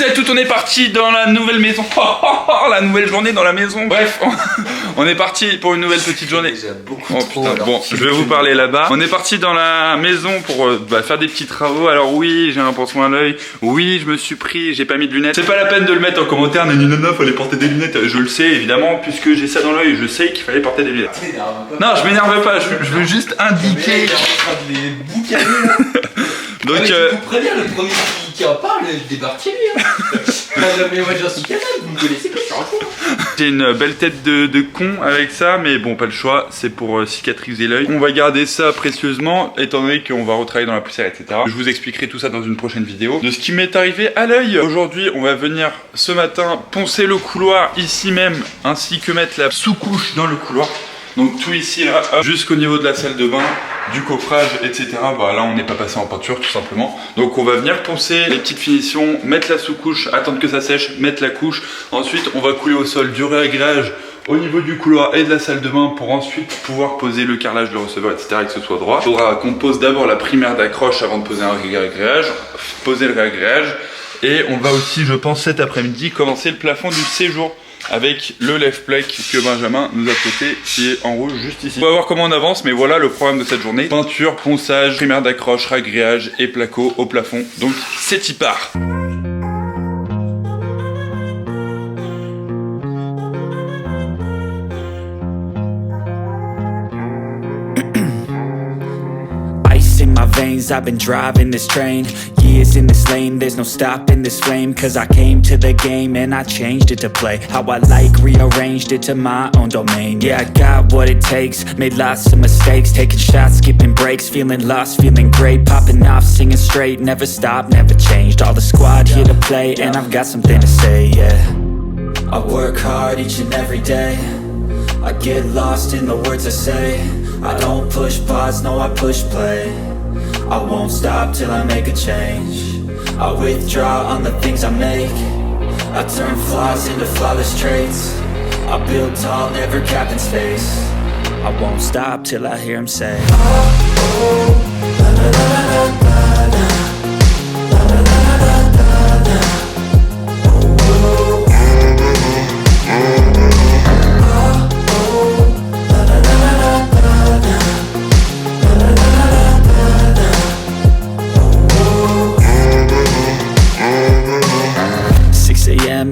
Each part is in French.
vous êtes toutes, on est parti dans la nouvelle maison. La nouvelle journée dans la maison. Bref, on est parti pour une nouvelle petite journée. Oh putain, bon, je vais vous parler là-bas. On est parti dans la maison pour faire des petits travaux. Alors oui, j'ai un pansement à l'œil. Oui, je me suis pris, j'ai pas mis de lunettes. C'est pas la peine de le mettre en commentaire. Nanana, fallait porter des lunettes. Je le sais évidemment, puisque j'ai ça dans l'œil. Je sais qu'il fallait porter des lunettes. Non, je m'énerve pas. Je veux juste indiquer. Donc, vous prévenir, le premier qui en parle, je débarque chez lui. Mais moi j'en suis capable, vous me connaissez pas, je suis en cours. J'ai une belle tête de con avec ça, mais bon, pas le choix, c'est pour cicatriser l'œil. On va garder ça précieusement, étant donné qu'on va retravailler dans la poussière, etc. Je vous expliquerai tout ça dans une prochaine vidéo. De ce qui m'est arrivé à l'œil. Aujourd'hui, on va venir ce matin poncer le couloir ici même, ainsi que mettre la sous-couche dans le couloir. Donc tout ici là, jusqu'au niveau de la salle de bain, du coffrage, etc. Bah là on n'est pas passé en peinture tout simplement. Donc on va venir poncer les petites finitions, mettre la sous-couche, attendre que ça sèche, mettre la couche. Ensuite on va couler au sol du réagréage au niveau du couloir et de la salle de bain pour ensuite pouvoir poser le carrelage, le receveur, etc. et que ce soit droit. Il faudra qu'on pose d'abord la primaire d'accroche avant de poser un réagréage, poser le réagréage. Et on va aussi, je pense cet après-midi, commencer le plafond du séjour avec le lève-plaque que Benjamin nous a prêté qui est en rouge juste ici. On va voir comment on avance, mais voilà le programme de cette journée. Peinture, ponçage, primaire d'accroche, réagréage et placo au plafond. Donc c'est y part. In my veins, I've been driving this train. Years in this lane, there's no stopping this flame. Cause I came to the game and I changed it to play how I like, rearranged it to my own domain. Yeah, I got what it takes, made lots of mistakes, taking shots, skipping breaks, feeling lost, feeling great, popping off, singing straight, never stopped, never changed. All the squad here to play and I've got something to say, yeah. I work hard each and every day, I get lost in the words I say. I don't push pause, no I push play. I won't stop till I make a change. I withdraw on the things I make. I turn flaws into flawless traits. I build tall, never capped in space. I won't stop till I hear him say, oh, oh, la la la la la la, la la la la la la, oh, oh,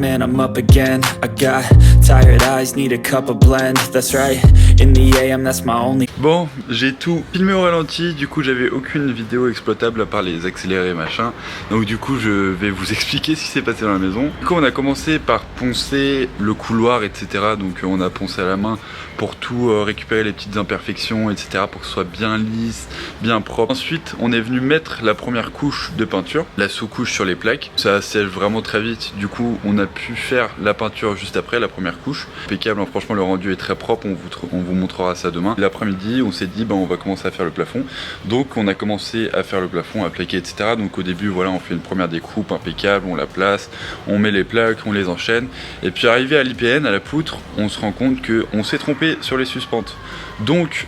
and I'm up again. I got tired eyes, need a cup of blend. That's right, in the AM, that's my only. Bon, j'ai tout filmé au ralenti, du coup j'avais aucune vidéo exploitable à part les accélérés machin. Donc du coup je vais vous expliquer ce qui s'est passé dans la maison. Du coup on a commencé par poncer le couloir, etc. Donc on a poncé à la main pour tout récupérer les petites imperfections, etc. pour que ce soit bien lisse, bien propre. Ensuite on est venu mettre la première couche de peinture, la sous-couche sur les plaques. Ça sèche vraiment très vite, du coup on a pu faire la peinture juste après, la première couche. Impeccable, hein, franchement le rendu est très propre, on vous montrera ça demain. L'après-midi on s'est dit on va commencer à faire le plafond. Donc on a commencé à faire le plafond, à plaquer, etc. Donc au début voilà, on fait une première découpe impeccable, on la place, on met les plaques, on les enchaîne. Et puis arrivé à l'IPN, à la poutre, on se rend compte qu'on s'est trompé sur les suspentes. Donc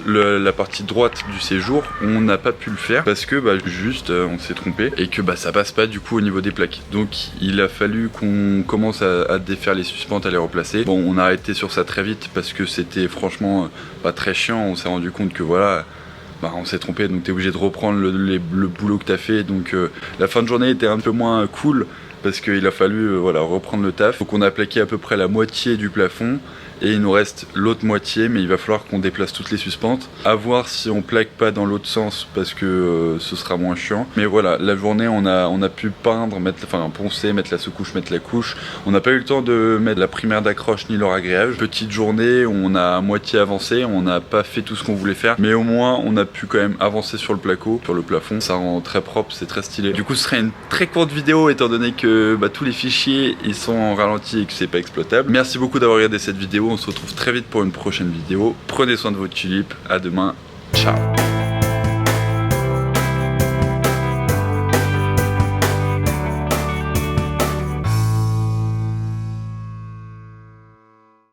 la partie droite du séjour, on n'a pas pu le faire parce que juste on s'est trompé et que ça passe pas du coup au niveau des plaques. Donc il a fallu qu'on commence à défaire les suspentes, à les replacer. Bon, on a arrêté sur ça très vite parce que c'était franchement pas très chiant. On s'est rendu compte que voilà, on s'est trompé, donc t'es obligé de reprendre le boulot que t'as fait. Donc la fin de journée était un peu moins cool parce qu'il a fallu reprendre le taf. Donc on a plaqué à peu près la moitié du plafond et il nous reste l'autre moitié, mais il va falloir qu'on déplace toutes les suspentes. À voir si on plaque pas dans l'autre sens parce que ce sera moins chiant. Mais voilà, la journée on a pu peindre, poncer, mettre la sous-couche, mettre la couche. On n'a pas eu le temps de mettre la primaire d'accroche ni le réagréage. Petite journée, on a à moitié avancé, on n'a pas fait tout ce qu'on voulait faire, mais au moins on a pu quand même avancer sur le placo, sur le plafond. Ça rend très propre, c'est très stylé. Du coup ce serait une très courte vidéo étant donné que tous les fichiers ils sont en ralenti et que c'est pas exploitable. Merci beaucoup d'avoir regardé cette vidéo. On se retrouve très vite pour une prochaine vidéo. Prenez soin de votre tulipe. À demain. Ciao.